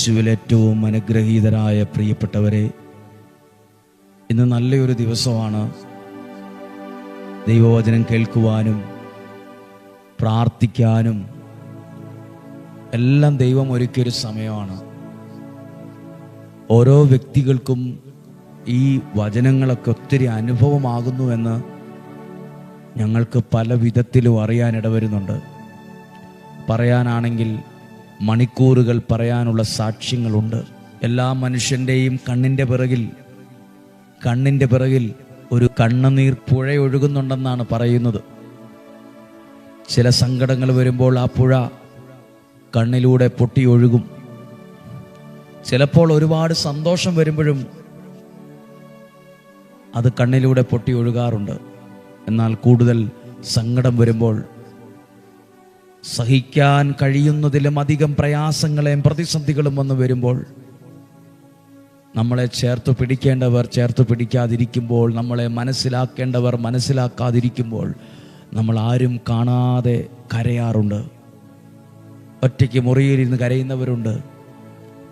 യേശുവിൽ ഏറ്റവും അനുഗ്രഹീതരായ പ്രിയപ്പെട്ടവരെ, ഇന്ന് നല്ലൊരു ദിവസമാണ്. ദൈവവചനം കേൾക്കുവാനും പ്രാർത്ഥിക്കാനും എല്ലാം ദൈവം ഒരുക്കിയൊരു സമയമാണ്. ഓരോ വ്യക്തികൾക്കും ഈ വചനങ്ങളൊക്കെ ഒത്തിരി അനുഭവമാകുന്നുവെന്ന് ഞങ്ങൾക്ക് പല വിധത്തിലും അറിയാനിടവരുന്നുണ്ട്. പറയാനാണെങ്കിൽ മണിക്കൂറുകൾ പറയാനുള്ള സാക്ഷ്യങ്ങളുണ്ട്. എല്ലാ മനുഷ്യൻ്റെയും കണ്ണിൻ്റെ പിറകിൽ ഒരു കണ്ണുനീർ പുഴ ഒഴുകുന്നുണ്ടെന്നാണ് പറയുന്നത്. ചില സങ്കടങ്ങൾ വരുമ്പോൾ ആ പുഴ കണ്ണിലൂടെ പൊട്ടി ഒഴുകും. ചിലപ്പോൾ ഒരുപാട് സന്തോഷം വരുമ്പോഴും അത് കണ്ണിലൂടെ പൊട്ടി ഒഴുകാറുണ്ട്. എന്നാൽ കൂടുതൽ സങ്കടം വരുമ്പോൾ, സഹിക്കാൻ കഴിയുന്നതിലും അധികം പ്രയാസങ്ങളെയും പ്രതിസന്ധികളും വന്ന് വരുമ്പോൾ, നമ്മളെ ചേർത്ത് പിടിക്കേണ്ടവർ ചേർത്ത് പിടിക്കാതിരിക്കുമ്പോൾ, നമ്മളെ മനസ്സിലാക്കേണ്ടവർ മനസ്സിലാക്കാതിരിക്കുമ്പോൾ നമ്മൾ ആരും കാണാതെ കരയാറുണ്ട്. ഒറ്റയ്ക്ക് മുറിയിലിരുന്ന് കരയുന്നവരുണ്ട്.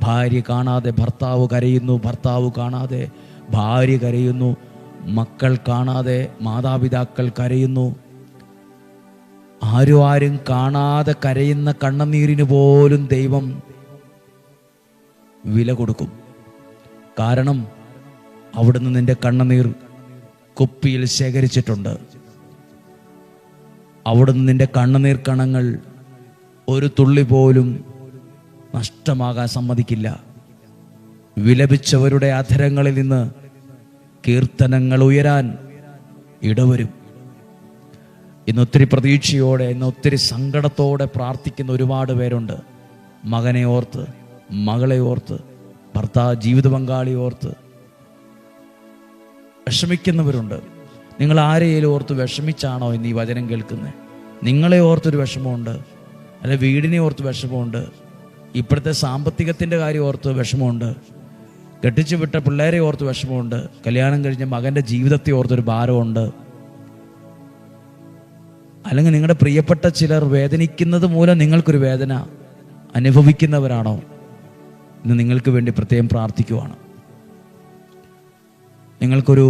ഭാര്യ കാണാതെ ഭർത്താവ് കരയുന്നു, ഭർത്താവ് കാണാതെ ഭാര്യ കരയുന്നു, മക്കൾ കാണാതെ മാതാപിതാക്കൾ കരയുന്നു. ആരും കാണാതെ കരയുന്ന കണ്ണുനീരിന് പോലും ദൈവം വില കൊടുക്കും. കാരണം അവിടുന്ന് നിന്റെ കണ്ണുനീർ കുപ്പിയിൽ ശേഖരിച്ചിട്ടുണ്ട്. അവിടുന്ന് നിന്റെ കണ്ണുനീർ കണങ്ങൾ ഒരു തുള്ളി പോലും നഷ്ടമാകാൻ സമ്മതിക്കില്ല. വിലപിച്ചവരുടെ അധരങ്ങളിൽ നിന്ന് കീർത്തനങ്ങൾ ഉയരാൻ ഇടവരും. ഇന്നൊത്തിരി പ്രതീക്ഷയോടെ, ഇന്നൊത്തിരി സങ്കടത്തോടെ പ്രാർത്ഥിക്കുന്ന ഒരുപാട് പേരുണ്ട്. മകനെ ഓർത്ത്, മകളെ ഓർത്ത്, ജീവിത പങ്കാളി ഓർത്ത് വിഷമിക്കുന്നവരുണ്ട്. നിങ്ങൾ ആരെയും ഓർത്ത് വിഷമിച്ചാണോ ഇന്ന് ഈ വചനം കേൾക്കുന്നത്? നിങ്ങളെ ഓർത്തൊരു വിഷമമുണ്ട്, അല്ലെ വീടിനെ ഓർത്ത് വിഷമമുണ്ട്, ഇപ്പോഴത്തെ സാമ്പത്തികത്തിൻ്റെ കാര്യം ഓർത്ത് വിഷമമുണ്ട്, കെട്ടിച്ചു വിട്ട പിള്ളേരെ ഓർത്ത് വിഷമമുണ്ട്, കല്യാണം കഴിഞ്ഞ മകൻ്റെ ജീവിതത്തെ ഓർത്തൊരു ഭാരമുണ്ട്. അല്ലെങ്കിൽ നിങ്ങളുടെ പ്രിയപ്പെട്ട ചിലർ വേദനിക്കുന്നത് മൂലം നിങ്ങൾക്കൊരു വേദന അനുഭവിക്കുന്നവരാണോ? ഇന്ന് നിങ്ങൾക്ക് വേണ്ടി പ്രത്യേകം പ്രാർത്ഥിക്കുവാണ്. നിങ്ങൾക്കൊരു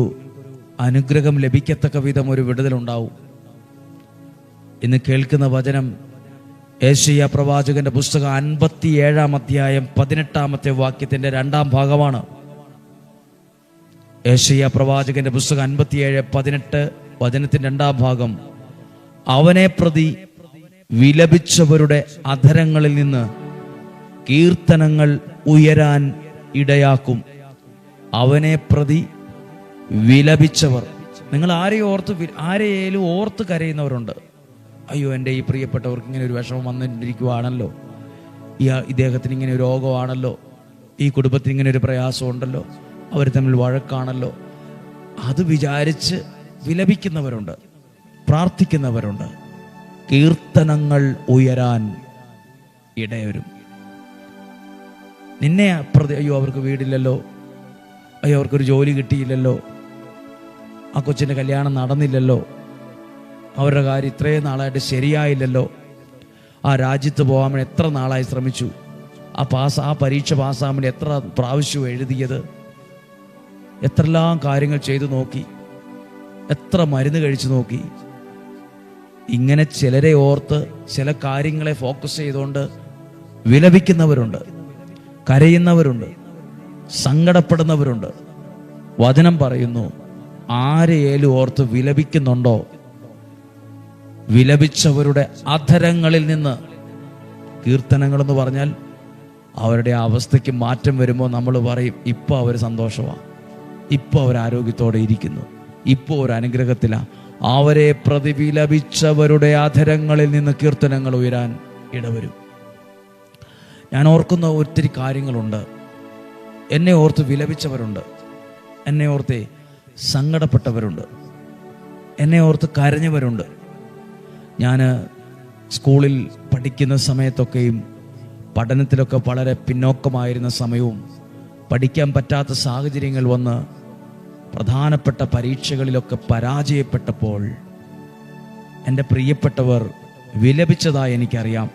അനുഗ്രഹം ലഭിക്കത്തക്ക വിധം ഒരു വിടുതലുണ്ടാവും. ഇന്ന് കേൾക്കുന്ന വചനം യെശയ്യാ പ്രവാചകന്റെ പുസ്തകം 57 അധ്യായം 18 വാക്യത്തിന്റെ 2 ഭാഗമാണ്. യെശയ്യാ പ്രവാചകന്റെ പുസ്തകം 57:18 വചനത്തിന്റെ 2 ഭാഗം. അവനെ പ്രതി വിലപിച്ചവരുടെ അധരങ്ങളിൽ നിന്ന് കീർത്തനങ്ങൾ ഉയരാൻ ഇടയാക്കും. അവനെ പ്രതി വിലപിച്ചവർ. നിങ്ങൾ ആരെയും ഓർത്ത് കരയുന്നവരുണ്ട്. അയ്യോ, എൻ്റെ ഈ പ്രിയപ്പെട്ടവർക്ക് ഇങ്ങനെ ഒരു വിഷമം വന്നിരിക്കുവാണല്ലോ, ഇദ്ദേഹത്തിന് ഇങ്ങനെ ഒരു രോഗമാണല്ലോ, ഈ കുടുംബത്തിന് ഇങ്ങനെ ഒരു പ്രയാസമുണ്ടല്ലോ, അവർ തമ്മിൽ വഴക്കാണല്ലോ. അത് വിചാരിച്ച് വിലപിക്കുന്നവരുണ്ട്, പ്രാർത്ഥിക്കുന്നവരുണ്ട്. കീർത്തനങ്ങൾ ഉയരാൻ ഇടവരും. നിന്നെ അയ്യോ അവർക്ക് വീടില്ലല്ലോ, അയ്യോ അവർക്കൊരു ജോലി കിട്ടിയില്ലല്ലോ, ആ കൊച്ചിൻ്റെ കല്യാണം നടന്നില്ലല്ലോ, അവരുടെ കാര്യം ഇത്രയും നാളായിട്ട് ശരിയായില്ലല്ലോ, ആ രാജ്യത്ത് പോകാൻ വേണ്ടി എത്ര നാളായി ശ്രമിച്ചു, ആ പരീക്ഷ പാസ്സാകാൻ വേണ്ടി എത്ര പ്രാവശ്യവും എഴുതിയത്, എത്രയെല്ലാം കാര്യങ്ങൾ ചെയ്തു നോക്കി, എത്ര മരുന്ന് കഴിച്ചു നോക്കി. ഇങ്ങനെ ചിലരെ ഓർത്ത് ചില കാര്യങ്ങളെ ഫോക്കസ് ചെയ്തുകൊണ്ട് വിലപിക്കുന്നവരുണ്ട്, കരയുന്നവരുണ്ട്, സങ്കടപ്പെടുന്നവരുണ്ട്. വചനം പറയുന്നു, ആരെയും ഓർത്ത് വിലപിക്കുന്നുണ്ടോ, വിലപിച്ചവരുടെ അധരങ്ങളിൽ നിന്ന് കീർത്തനങ്ങളെന്ന് പറഞ്ഞാൽ അവരുടെ അവസ്ഥയ്ക്ക് മാറ്റം വരുമ്പോൾ നമ്മൾ പറയും, ഇപ്പോൾ അവർ സന്തോഷമാണ്, ഇപ്പോൾ അവർ ആരോഗ്യത്തോടെ ഇരിക്കുന്നു, ഇപ്പോൾ ഒരു അനുഗ്രഹത്തിലാണ്. അവരെ പ്രതി വിലപിച്ചവരുടെ അധരങ്ങളിൽ നിന്ന് കീർത്തനങ്ങൾ ഉയരാൻ ഇടവരും. ഞാൻ ഓർക്കുന്ന ഒത്തിരി കാര്യങ്ങളുണ്ട്. എന്നെ ഓർത്ത് വിലപിച്ചവരുണ്ട്, എന്നെ ഓർത്ത് സങ്കടപ്പെട്ടവരുണ്ട്, എന്നെ ഓർത്ത് കരഞ്ഞവരുണ്ട്. ഞാൻ സ്കൂളിൽ പഠിക്കുന്ന സമയത്തൊക്കെയും പഠനത്തിലൊക്കെ വളരെ പിന്നോക്കമായിരുന്ന സമയവും പഠിക്കാൻ പറ്റാത്ത സാഹചര്യങ്ങൾ വന്ന് പ്രധാനപ്പെട്ട പരീക്ഷകളിലൊക്കെ പരാജയപ്പെട്ടപ്പോൾ എൻ്റെ പ്രിയപ്പെട്ടവർ വിലപിച്ചതായി എനിക്കറിയാം.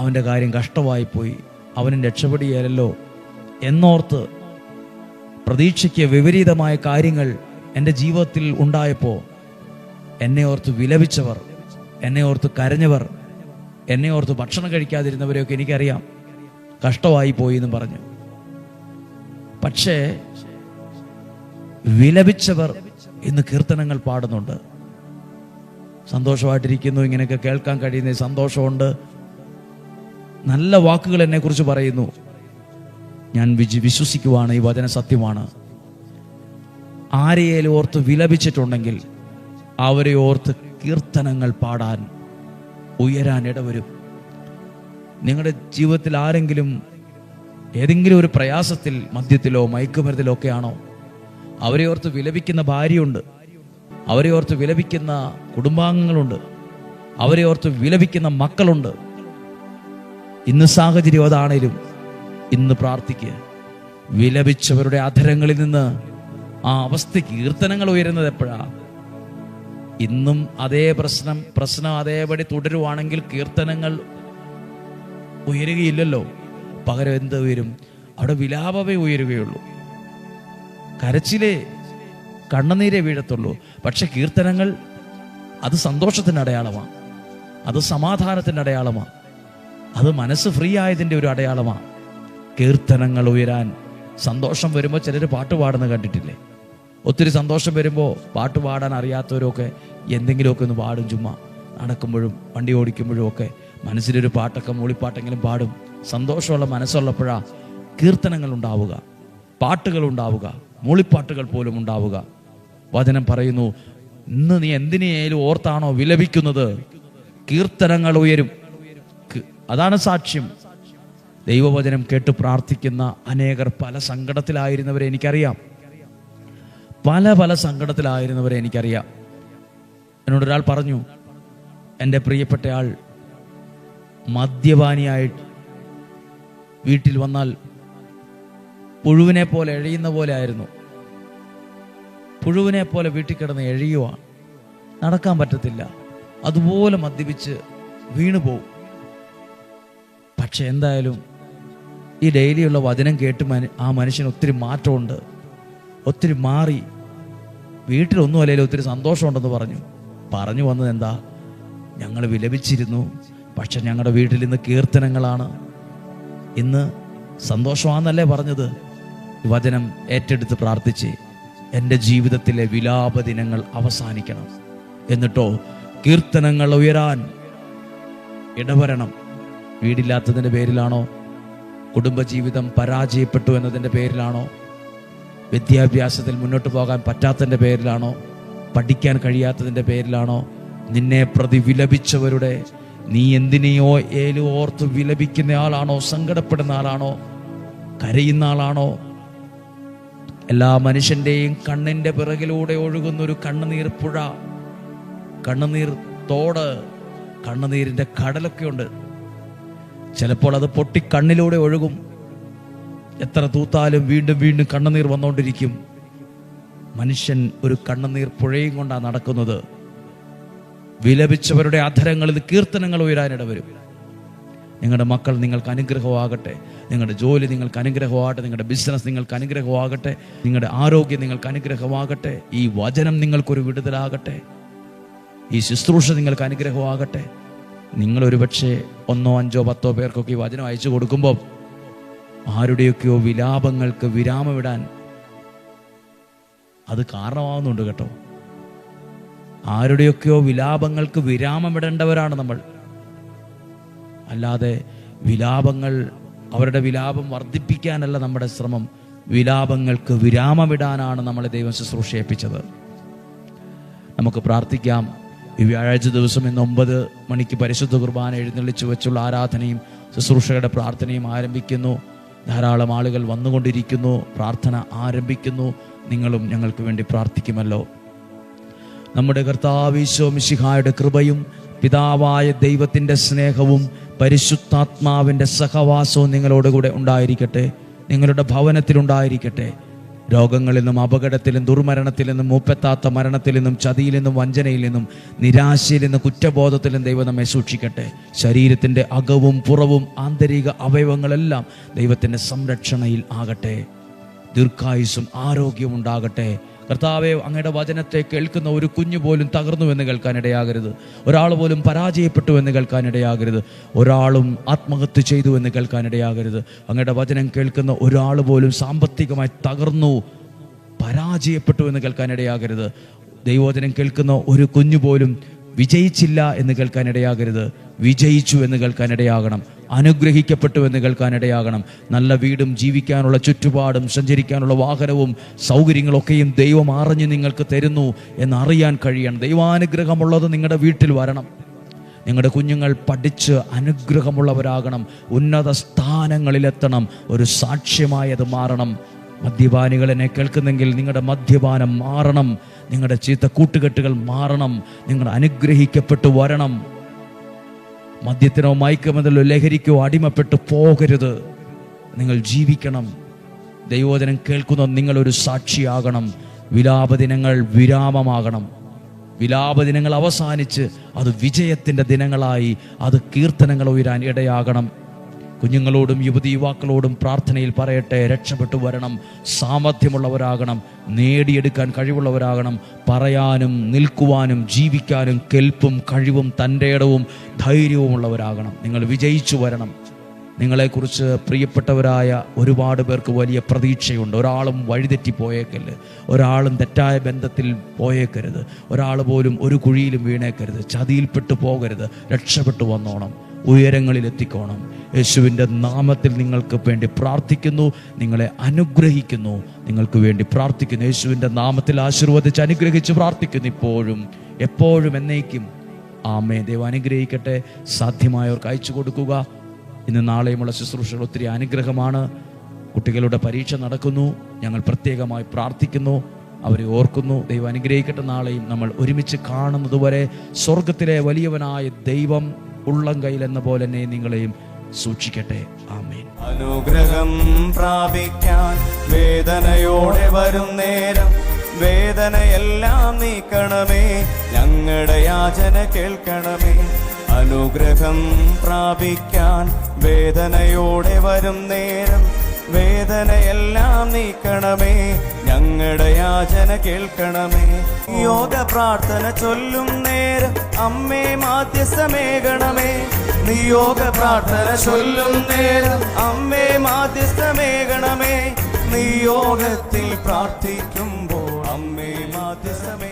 അവൻ്റെ കാര്യം കഷ്ടമായിപ്പോയി, അവനും രക്ഷപ്പെടുകയല്ലോ എന്നോർത്ത് പ്രതീക്ഷയ്ക്ക് വിപരീതമായ കാര്യങ്ങൾ എൻ്റെ ജീവിതത്തിൽ ഉണ്ടായപ്പോൾ എന്നെ ഓർത്ത് വിലപിച്ചവർ, എന്നെ ഓർത്ത് കരഞ്ഞവർ, എന്നെ ഓർത്ത് ഭക്ഷണം കഴിക്കാതിരുന്നവരെയൊക്കെ എനിക്കറിയാം. കഷ്ടമായി പോയി എന്ന് പറഞ്ഞു. പക്ഷേ വിലപിച്ചവർ ഇന്ന് കീർത്തനങ്ങൾ പാടുന്നുണ്ട്. സന്തോഷമായിട്ടിരിക്കുന്നു, ഇങ്ങനെയൊക്കെ കേൾക്കാൻ കഴിയുന്ന സന്തോഷമുണ്ട്. നല്ല വാക്കുകൾ എന്നെക്കുറിച്ച് പറയുന്നു. ഞാൻ വിശ്വസിക്കുവാണ് ഈ വചന സത്യമാണ്. ആരെയും ഓർത്ത് വിലപിച്ചിട്ടുണ്ടെങ്കിൽ അവരെ ഓർത്ത് കീർത്തനങ്ങൾ പാടാൻ ഉയരാൻ ഇടവരും. നിങ്ങളുടെ ജീവിതത്തിൽ ആരെങ്കിലും ഏതെങ്കിലും ഒരു പ്രയാസത്തിൽ, മദ്യത്തിലോ മയക്കുമരുന്നിലോ ഒക്കെ ആണോ? അവരെ ഓർത്ത് വിലപിക്കുന്ന ഭാര്യയുണ്ട്, അവരെ ഓർത്ത് വിലപിക്കുന്ന കുടുംബാംഗങ്ങളുണ്ട്, അവരെ ഓർത്ത് വിലപിക്കുന്ന മക്കളുണ്ട്. ഇന്ന് സാഹചര്യം അതാണേലും ഇന്ന് പ്രാർത്ഥിക്കുക. വിലപിച്ചവരുടെ അധരങ്ങളിൽ നിന്ന് ആ അവസ്ഥ കീർത്തനങ്ങൾ ഉയരുന്നത് എപ്പോഴാ? ഇന്നും അതേ പ്രശ്നം അതേപടി തുടരുവാണെങ്കിൽ കീർത്തനങ്ങൾ ഉയരുകയില്ലല്ലോ. പകരം എന്ത് ഉയരും? അവിടെ വിലാപമേ ഉയരുകയുള്ളൂ. കരച്ചിലേ, കണ്ണുനീരേ വീഴത്തുള്ളൂ. പക്ഷെ കീർത്തനങ്ങൾ അത് സന്തോഷത്തിൻ്റെ അടയാളമാണ്, അത് സമാധാനത്തിൻ്റെ അടയാളമാണ്, അത് മനസ്സ് ഫ്രീ ആയതിൻ്റെ ഒരു അടയാളമാണ്. കീർത്തനങ്ങൾ ഉയരാൻ സന്തോഷം വരുമ്പോൾ ചിലർ പാട്ട് പാടുന്ന കണ്ടിട്ടില്ലേ? ഒത്തിരി സന്തോഷം വരുമ്പോൾ പാട്ട് പാടാൻ അറിയാത്തവരൊക്കെ എന്തെങ്കിലുമൊക്കെ ഒന്ന് പാടും. ചുമ്മാ നടക്കുമ്പോഴും വണ്ടി ഓടിക്കുമ്പോഴും ഒക്കെ മനസ്സിലൊരു പാട്ടൊക്കെ, മൂളിപ്പാട്ടെങ്കിലും പാടും. സന്തോഷമുള്ള മനസ്സുള്ളപ്പോഴാണ് കീർത്തനങ്ങൾ ഉണ്ടാവുക, പാട്ടുകൾ ഉണ്ടാവുക, മൂളിപ്പാട്ടുകൾ പോലും ഉണ്ടാവുക. വചനം പറയുന്നു, ഇന്ന് നീ എന്തിനേലും ഓർത്താണോ വിലപിക്കുന്നത്? കീർത്തനങ്ങൾ ഉയരും. അതാണ് സാക്ഷ്യം. ദൈവവചനം കേട്ട് പ്രാർത്ഥിക്കുന്ന അനേകർ പല സങ്കടത്തിലായിരുന്നവരെ എനിക്കറിയാം, പല സങ്കടത്തിലായിരുന്നവരെ എനിക്കറിയാം. എന്നോടൊരാൾ പറഞ്ഞു, എൻ്റെ പ്രിയപ്പെട്ടയാൾ മദ്യപാനിയായിട്ട് വീട്ടിൽ വന്നാൽ പുഴുവിനെ പോലെ എഴയുന്ന പോലെ ആയിരുന്നു. പുഴുവിനെ പോലെ വീട്ടിൽ കിടന്ന് എഴയുവാണ്, നടക്കാൻ പറ്റത്തില്ല, അതുപോലെ മദ്യപിച്ച് വീണുപോകും. പക്ഷെ എന്തായാലും ഈ ഡെയിലിയുള്ള വചനം കേട്ട് ആ മനുഷ്യന് ഒത്തിരി മാറ്റമുണ്ട്, ഒത്തിരി മാറി. വീട്ടിലൊന്നും അല്ലെങ്കിലും ഒത്തിരി സന്തോഷമുണ്ടെന്ന് പറഞ്ഞു വന്നത് എന്താ? ഞങ്ങൾ വിലപിച്ചിരുന്നു, പക്ഷെ ഞങ്ങളുടെ വീട്ടിൽ ഇന്ന് കീർത്തനങ്ങളാണ്, ഇന്ന് സന്തോഷമാണെന്നല്ലേ പറഞ്ഞത്? വചനം ഏറ്റെടുത്ത് പ്രാർത്ഥിച്ച് എൻ്റെ ജീവിതത്തിലെ വിലാപ ദിനങ്ങൾ അവസാനിക്കണം. എന്നിട്ടോ കീർത്തനങ്ങൾ ഉയരാൻ ഇടവരണം. വീടില്ലാത്തതിൻ്റെ പേരിലാണോ? കുടുംബജീവിതം പരാജയപ്പെട്ടു എന്നതിൻ്റെ പേരിലാണോ? വിദ്യാഭ്യാസത്തിൽ മുന്നോട്ട് പോകാൻ പറ്റാത്തതിൻ്റെ പേരിലാണോ? പഠിക്കാൻ കഴിയാത്തതിൻ്റെ പേരിലാണോ? നിന്നെ പ്രതി വിലപിച്ചവരുടെ, നീ എന്തിനെയോ ഓർത്ത് വിലപിക്കുന്ന ആളാണോ? സങ്കടപ്പെടുന്ന ആളാണോ? കരയുന്ന ആളാണോ? എല്ലാ മനുഷ്യൻ്റെയും കണ്ണിൻ്റെ പിറകിലൂടെ ഒഴുകുന്നൊരു കണ്ണുനീർ പുഴ, കണ്ണുനീർ തോട്, കണ്ണുനീരിൻ്റെ കടലൊക്കെ ഉണ്ട്. ചിലപ്പോൾ അത് പൊട്ടി കണ്ണിലൂടെ ഒഴുകും. എത്ര തൂത്താലും വീണ്ടും വീണ്ടും കണ്ണുനീർ വന്നുകൊണ്ടിരിക്കും. മനുഷ്യൻ ഒരു കണ്ണുനീർ പുഴയും കൊണ്ടാണ് നടക്കുന്നത്. വിലപിച്ചവരുടെ അധരങ്ങളിൽ കീർത്തനങ്ങൾ ഉയരാനിട വരും. നിങ്ങളുടെ മക്കൾ നിങ്ങൾക്ക് അനുഗ്രഹമാകട്ടെ, നിങ്ങളുടെ ജോലി നിങ്ങൾക്ക് അനുഗ്രഹമാകട്ടെ, നിങ്ങളുടെ ബിസിനസ് നിങ്ങൾക്ക് അനുഗ്രഹമാകട്ടെ, നിങ്ങളുടെ ആരോഗ്യം നിങ്ങൾക്ക് അനുഗ്രഹമാകട്ടെ, ഈ വചനം നിങ്ങൾക്കൊരു വിടുതലാകട്ടെ, ഈ ശുശ്രൂഷ നിങ്ങൾക്ക് അനുഗ്രഹമാകട്ടെ. നിങ്ങളൊരു പക്ഷേ 1, 5, 10 പേർക്കൊക്കെ ഈ വചനം അയച്ചു കൊടുക്കുമ്പോൾ ആരുടെയൊക്കെയോ വിലാപങ്ങൾക്ക് വിരാമമിടാൻ അത് കാരണമാകുന്നുണ്ട് കേട്ടോ. ആരുടെയൊക്കെയോ വിലാപങ്ങൾക്ക് വിരാമമിടേണ്ടവരാണ് നമ്മൾ. അല്ലാതെ വിലാപങ്ങൾ, അവരുടെ വിലാപം വർദ്ധിപ്പിക്കാനല്ല നമ്മുടെ ശ്രമം. വിലാപങ്ങൾക്ക് വിരാമമിടാനാണ് നമ്മളെ ദൈവം ശുശ്രൂഷ ഏൽപ്പിച്ചത്. നമുക്ക് പ്രാർത്ഥിക്കാം. ഈ വ്യാഴാഴ്ച ദിവസം ഇന്ന് 9 മണിക്ക് പരിശുദ്ധ കുർബാന എഴുന്നള്ളിച്ചു വെച്ചുള്ള ആരാധനയും ശുശ്രൂഷയുടെ പ്രാർത്ഥനയും ആരംഭിക്കുന്നു. ധാരാളം ആളുകൾ വന്നുകൊണ്ടിരിക്കുന്നു. പ്രാർത്ഥന ആരംഭിക്കുന്നു. നിങ്ങളും ഞങ്ങൾക്ക് വേണ്ടി പ്രാർത്ഥിക്കുമല്ലോ. നമ്മുടെ കർത്താവ് ഈശോ മിശിഹായുടെ കൃപയും പിതാവായ ദൈവത്തിൻ്റെ സ്നേഹവും പരിശുദ്ധാത്മാവിൻ്റെ സഹവാസവും നിങ്ങളോടുകൂടെ ഉണ്ടായിരിക്കട്ടെ, നിങ്ങളുടെ ഭവനത്തിലുണ്ടായിരിക്കട്ടെ. രോഗങ്ങളിൽ നിന്നും, അപകടത്തിൽ നിന്നും, ദുർമരണത്തിൽ നിന്നും, മൂപ്പെത്താത്ത മരണത്തിൽ നിന്നും, ചതിയിൽ നിന്നും, വഞ്ചനയിൽ നിന്നും, നിരാശയിൽ നിന്നും, കുറ്റബോധത്തിൽ നിന്നും ദൈവം നമ്മെ സൂക്ഷിക്കട്ടെ. ശരീരത്തിൻ്റെ അകവും പുറവും ആന്തരിക അവയവങ്ങളെല്ലാം ദൈവത്തിൻ്റെ സംരക്ഷണയിൽ ആകട്ടെ. ദീർഘായുസ്സും ആരോഗ്യവും ഉണ്ടാകട്ടെ. കർത്താവേ, അങ്ങയുടെ വചനത്തെ കേൾക്കുന്ന ഒരു കുഞ്ഞു പോലും തകർന്നുവെന്ന് കേൾക്കാനിടയാകരുത്. ഒരാൾ പോലും പരാജയപ്പെട്ടു എന്ന് കേൾക്കാനിടയാകരുത്. ഒരാളും ആത്മഹത്യ ചെയ്തു എന്ന് കേൾക്കാനിടയാകരുത്. അങ്ങയുടെ വചനം കേൾക്കുന്ന ഒരാൾ പോലും സാമ്പത്തികമായി തകർന്നു, പരാജയപ്പെട്ടു എന്ന് കേൾക്കാനിടയാകരുത്. ദൈവവചനം കേൾക്കുന്ന ഒരു കുഞ്ഞു പോലും വിജയിച്ചില്ല എന്ന് കേൾക്കാനിടയാകരുത്. വിജയിച്ചു എന്ന് കേൾക്കാനിടയാകണം. അനുഗ്രഹിക്കപ്പെട്ടു എന്ന് കേൾക്കാനിടയാകണം. നല്ല വീടും ജീവിക്കാനുള്ള ചുറ്റുപാടും സഞ്ചരിക്കാനുള്ള വാഹനവും സൗകര്യങ്ങളൊക്കെയും ദൈവം അറിഞ്ഞ് നിങ്ങൾക്ക് തരുന്നു എന്നറിയാൻ കഴിയണം. ദൈവാനുഗ്രഹമുള്ളത് നിങ്ങളുടെ വീട്ടിൽ വരണം. നിങ്ങളുടെ കുഞ്ഞുങ്ങൾ പഠിച്ച് അനുഗ്രഹമുള്ളവരാകണം. ഉന്നത സ്ഥാനങ്ങളിലെത്തണം. ഒരു സാക്ഷ്യമായി അത് മാറണം. മദ്യപാനികൾ എന്നെ കേൾക്കുന്നെങ്കിൽ നിങ്ങളുടെ മദ്യപാനം മാറണം. നിങ്ങളുടെ ചീത്ത കൂട്ടുകെട്ടുകൾ മാറണം. നിങ്ങൾ അനുഗ്രഹിക്കപ്പെട്ടു വരണം. മദ്യത്തിനോ മയക്കുമരുന്നിലോ ലഹരിക്കോ അടിമപ്പെട്ടു പോകരുത്. നിങ്ങൾ ജീവിക്കണം. ദൈവവചനം കേൾക്കുന്ന നിങ്ങളൊരു സാക്ഷിയാകണം. വിലാപദിനങ്ങൾ വിരാമമാകണം. വിലാപദിനങ്ങൾ അവസാനിച്ച് അത് വിജയത്തിൻ്റെ ദിനങ്ങളായി അത് കീർത്തനങ്ങൾ ഉയരാൻ ഇടയാകണം. കുഞ്ഞുങ്ങളോടും യുവതി യുവാക്കളോടും പ്രാർത്ഥനയിൽ പറയട്ടെ, രക്ഷപ്പെട്ടു വരണം. സാമർഥ്യമുള്ളവരാകണം. നേടിയെടുക്കാൻ കഴിവുള്ളവരാകണം. പറയാനും നിൽക്കുവാനും ജീവിക്കാനും കെൽപ്പും കഴിവും തൻ്റെ ഇടവും ധൈര്യവും ഉള്ളവരാകണം. നിങ്ങൾ വിജയിച്ചു വരണം. നിങ്ങളെക്കുറിച്ച് പ്രിയപ്പെട്ടവരായ ഒരുപാട് പേർക്ക് വലിയ പ്രതീക്ഷയുണ്ട്. ഒരാളും വഴിതെറ്റി പോയേക്കരുത്. ഒരാളും തെറ്റായ ബന്ധത്തിൽ പോയേക്കരുത്. ഒരാൾ പോലും ഒരു കുഴിയിലും വീണേക്കരുത്. ചതിയിൽപ്പെട്ടു പോകരുത്. രക്ഷപ്പെട്ടു വന്നോണം. ഉയരങ്ങളിലെത്തിക്കോണം. യേശുവിൻ്റെ നാമത്തിൽ നിങ്ങൾക്ക് വേണ്ടി പ്രാർത്ഥിക്കുന്നു. നിങ്ങളെ അനുഗ്രഹിക്കുന്നു. നിങ്ങൾക്ക് വേണ്ടി പ്രാർത്ഥിക്കുന്നു. യേശുവിൻ്റെ നാമത്തിൽ ആശീർവദിച്ച് അനുഗ്രഹിച്ച് പ്രാർത്ഥിക്കുന്നു. ഇപ്പോഴും എപ്പോഴും എന്നേക്കും ആമേൻ. ദൈവം അനുഗ്രഹിക്കട്ടെ. സാധ്യമായവർക്ക് അയച്ചു കൊടുക്കുക. ഇന്ന് നാളെയുമുള്ള ശുശ്രൂഷകൾ ഒത്തിരി അനുഗ്രഹമാണ്. കുട്ടികളുടെ പരീക്ഷ നടക്കുന്നു. ഞങ്ങൾ പ്രത്യേകമായി പ്രാർത്ഥിക്കുന്നു. അവരെ ഓർക്കുന്നു. ദൈവം അനുഗ്രഹിക്കട്ടെ. നാളെയും നമ്മൾ ഒരുമിച്ച് കാണുന്നതുവരെ സ്വർഗത്തിലെ വലിയവനായ ദൈവം ഉള്ളം കയ്യിൽ എന്ന പോലെ തന്നെ നിങ്ങളെയും സൂക്ഷിക്കട്ടെ. ആമേൻ. അനുഗ്രഹം പ്രാപിക്കാൻ വേദനയോടെ വരും നേരം വേദനയെല്ലാം നീക്കണമേ. ഞങ്ങളുടെ യാചന കേൾക്കണമേ. അനുഗ്രഹം പ്രാപിക്കാൻ വേദനയോടെ വരും നേരം വേദനയെല്ലാം നീക്കണമേ. ഞങ്ങളുടെ യാചന കേൾക്കണമേ. യോഗ പ്രാർത്ഥന ചൊല്ലും നേരം അമ്മേ മാധ്യസ്ഥമേകണമേ. നിയോഗ പ്രാർത്ഥന ചൊല്ലും നേരം അമ്മേ മാധ്യസ്ഥമേകണമേ. നിയോഗത്തിൽ പ്രാർത്ഥിക്കുമ്പോൾ അമ്മേ മാധ്യസ്ഥമേ